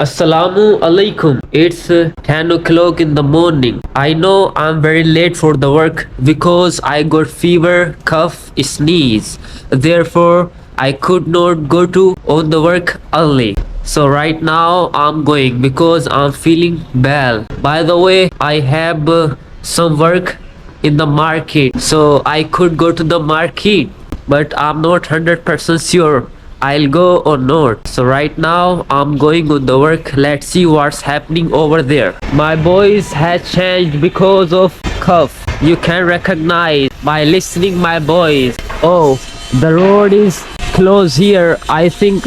Assalamu alaikum. It's 10 o'clock in the morning. I know I'm very late for the work because I got fever, cough, sneeze. Therefore, I could not go to on the work early. So right now I'm going because I'm feeling bad. By the way, I have some work in the market, so I could go to the market, but I'm not 100% sure I'll go or not. So right now I'm going on the work. Let's see what's happening over there. My voice has changed because of cough. You can recognize by listening my voice. Oh, the road is close here. I think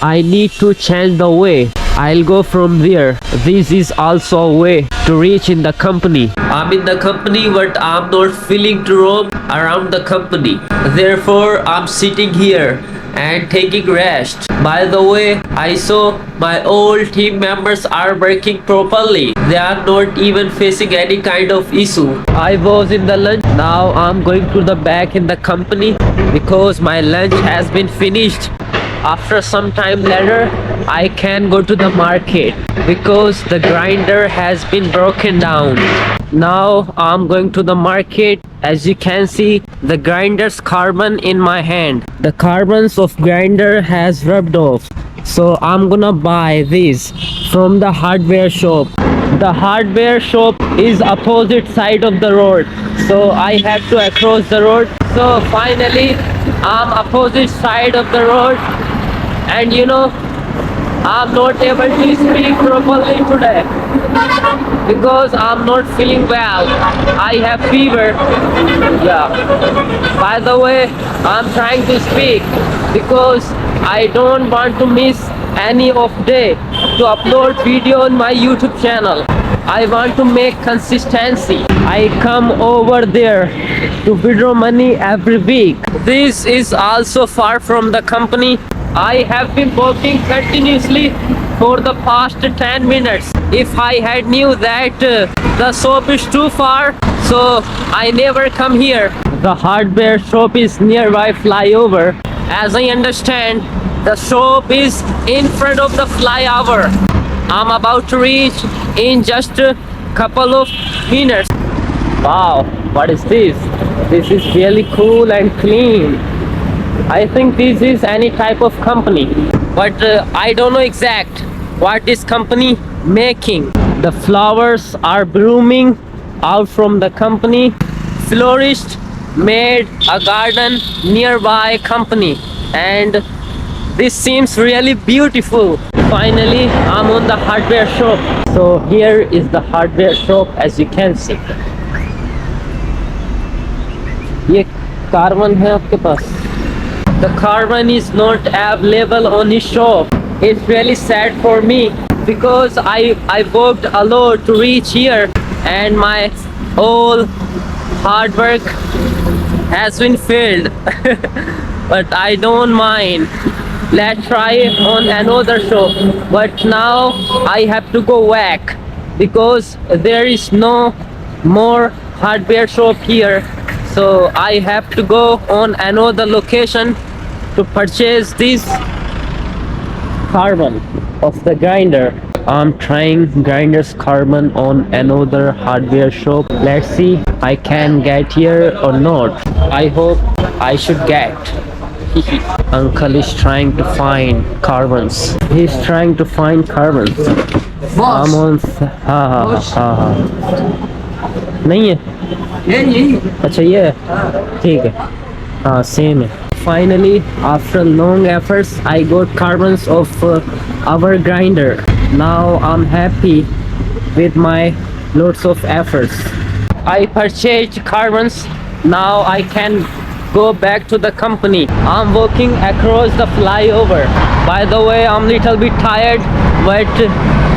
I need to change the way. I'll go from there. This is also a way to reach in the company. I'm in the company, but I'm not feeling to roam around the company. Therefore, I'm sitting here and taking rest. By the way, I saw my old team members are working properly. They are not even facing any kind of issue. I was in the lunch. Now I'm going to the back in the company because my lunch has been finished. After some time later, I can go to the market because the grinder has been broken down. Now I'm going to the market. As you can see, the grinder's carbon in my hand. The carbons of grinder has rubbed off. So I'm gonna buy this from the hardware shop. The hardware shop is opposite side of the road. So I have to cross the road. So finally, I'm opposite side of the road. And you know, I'm not able to speak properly today because I'm not feeling well. I have fever. Yeah. By the way, I'm trying to speak because I don't want to miss any of day to upload video on my YouTube channel. I want to make consistency. I come over there to withdraw money every week. This is also far from the company. I have been walking continuously for the past 10 minutes. If I had knew that the shop is too far, so I never come here. The hardware shop is nearby flyover. As I understand, the shop is in front of the flyover. I'm about to reach in just a couple of minutes. Wow, what is this? This is really cool and clean. I think this is any type of company, but I don't know exact what this company making. The flowers are blooming out from the company. Florist made a garden nearby company, and this seems really beautiful. Finally, I'm on the hardware shop. So here is the hardware shop, as you can see. ये carbon है आपके पास. The carbon is not available on his shop. It's really sad for me because I worked a lot to reach here and my whole hard work has been failed. But I don't mind. Let's try on another shop. But now I have to go back because there is no more hardware shop here. So I have to go on another location to purchase this carbon of the grinder. I'm trying grinder's carbon on another hardware shop. Let's see I can get here or not. I hope I should get. Uncle is trying to find carbons. He's trying to find carbons. I'm on. हाँ नहीं है ये अच्छा ये ठीक है हाँ same है. Finally, after long efforts, I got carbons of our grinder. Now I'm happy with my lots of efforts. I purchased carbons. Now I can go back to the company. I'm walking across the flyover. By the way, I'm little bit tired, but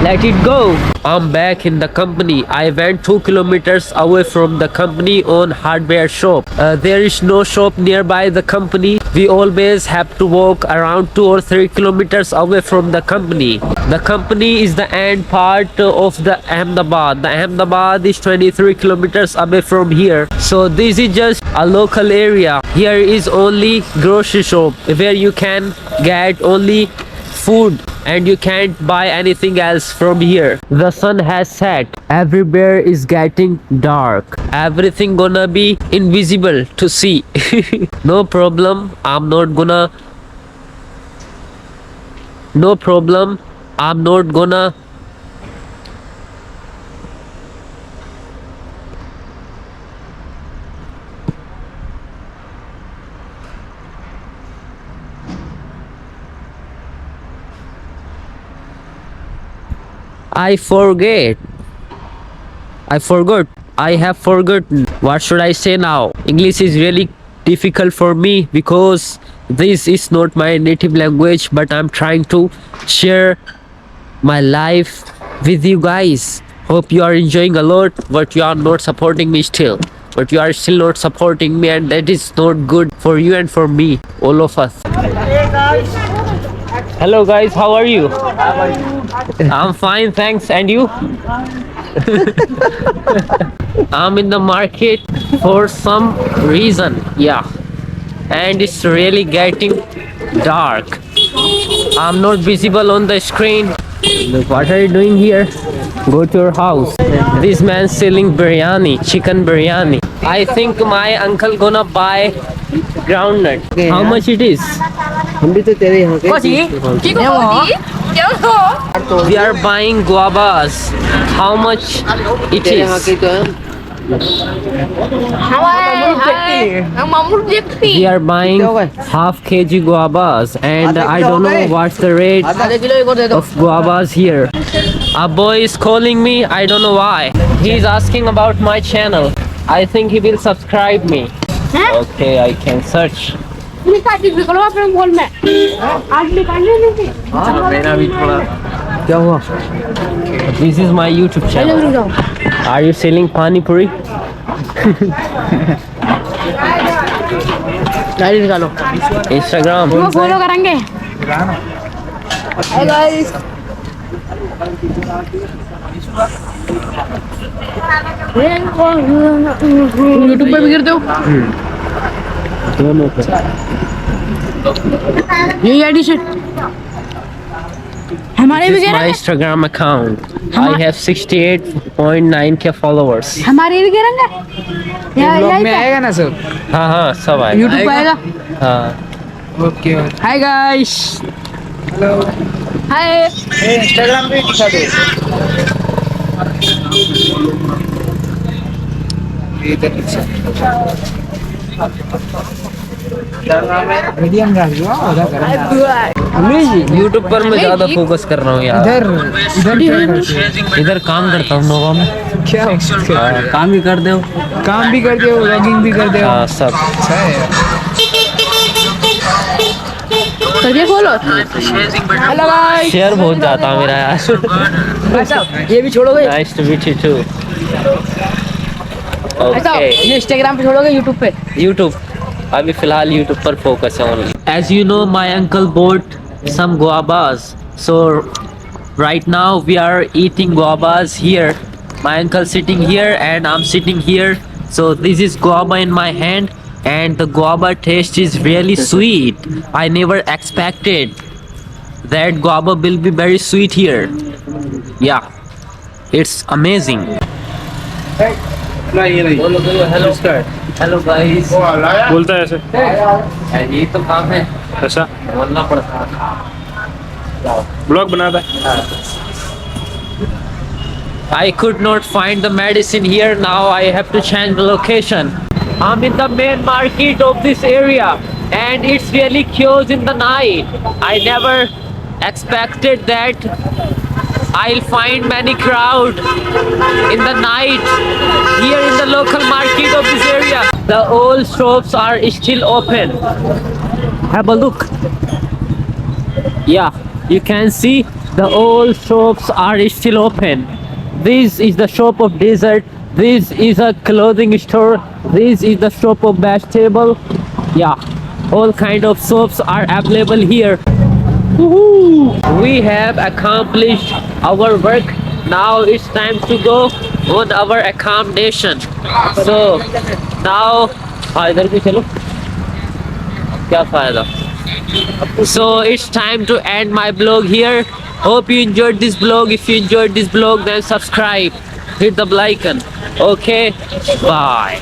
let it go. I'm back in the company. I went 2 kilometers away from the company on hardware shop. There is no shop nearby the company. We always have to walk around 2 or 3 kilometers away from the company. The company is the end part of the Ahmedabad. The Ahmedabad is 23 kilometers away from here. So this is just a local area. Here is only grocery shop where you can get only food and you can't buy anything else from here. The sun has set. Everywhere is getting dark. Everything gonna be invisible to see. No problem. No problem. I'm not gonna. I forget. I forgot. I have forgotten. What should I say now? English is really difficult for me because this is not my native language, but I'm trying to share my life with you guys. Hope you are enjoying a lot, but you are not supporting me still. But you are still not supporting me, and that is not good for you and for me, all of us. Hello guys, how are you? I'm fine, thanks. And you? I'm in the market for some reason, yeah. And it's really getting dark. I'm not visible on the screen. Look, what are you doing here? Go to your house. This man's selling biryani, chicken biryani. I think my uncle gonna buy groundnut. How much it is? We are buying guavas. How much it is? We are buying half kg guavas, and I don't know what's the rate of guavas here. A boy is calling me, I don't know why. He's asking about my channel. I think he will subscribe me. Okay, I can search. This is my YouTube channel. Are you selling pani puri? Instagram. Follow करेंगे hi guys YouTube पर भी गिरते हो दोनों पे। ये ID से हमारे भी This is गिरा my Instagram account. I have 68.9k followers. हमारे भी गिरेंगे ब्लॉग में आएगा ना सब हाँ हाँ सब आए। यूट्यूब पे आएगा हाँ okay hi guys hello hi Instagram पे दिखा दो इधर मीडियम रख दो उधर करेंगे यूट्यूब पर मैं ज्यादा फोकस कर रहा हूँ यार। इधर इधर काम करता हूँ नोवा में। क्या काम ही कर दो। काम भी कर दो व्लॉगिंग भी कर दो हाँ सब। अच्छा है यार करके खोलो हेलो गाइस शेयर बहुत जाता मेरा यार। ये भी छोड़ोगे Nice to meet you too. ऐसा Okay. ये इंस्टाग्राम पे छोड़ोगे यूट्यूब पे YouTube. अभी फिलहाल YouTube पर फोकस है only. As you know, my uncle bought some guavas. So right now we are eating guavas here. My uncle sitting here and I'm sitting here. So this is guava in my hand, and the guava taste is really sweet. I never expected that guava will be very sweet here. Yeah, it's amazing. Hello sir. Hello guys. बोलता है ऐसे यही तो काम है, ऐसा बोलना पड़ता है। ब्लॉग बनाता है I could not find the medicine here. Now I have to change the location. I'm in the main market of this area, and it's really close in the night. I never expected that I'll find many crowd in the night here in the local market of this area. The old shops are still open. Have a look. Yeah, you can see the old shops are still open. This is the shop of dessert. This is a clothing store. This is the shop of vegetable. Yeah, all kind of shops are available here. Woohoo! We have accomplished our work. Now it's time to go on our accommodation. So now हाँ इधर भी चलो, क्या फायदा। So it's time to end my blog here. Hope you enjoyed this blog. If you enjoyed this blog, then subscribe, hit the bell icon. Okay, bye.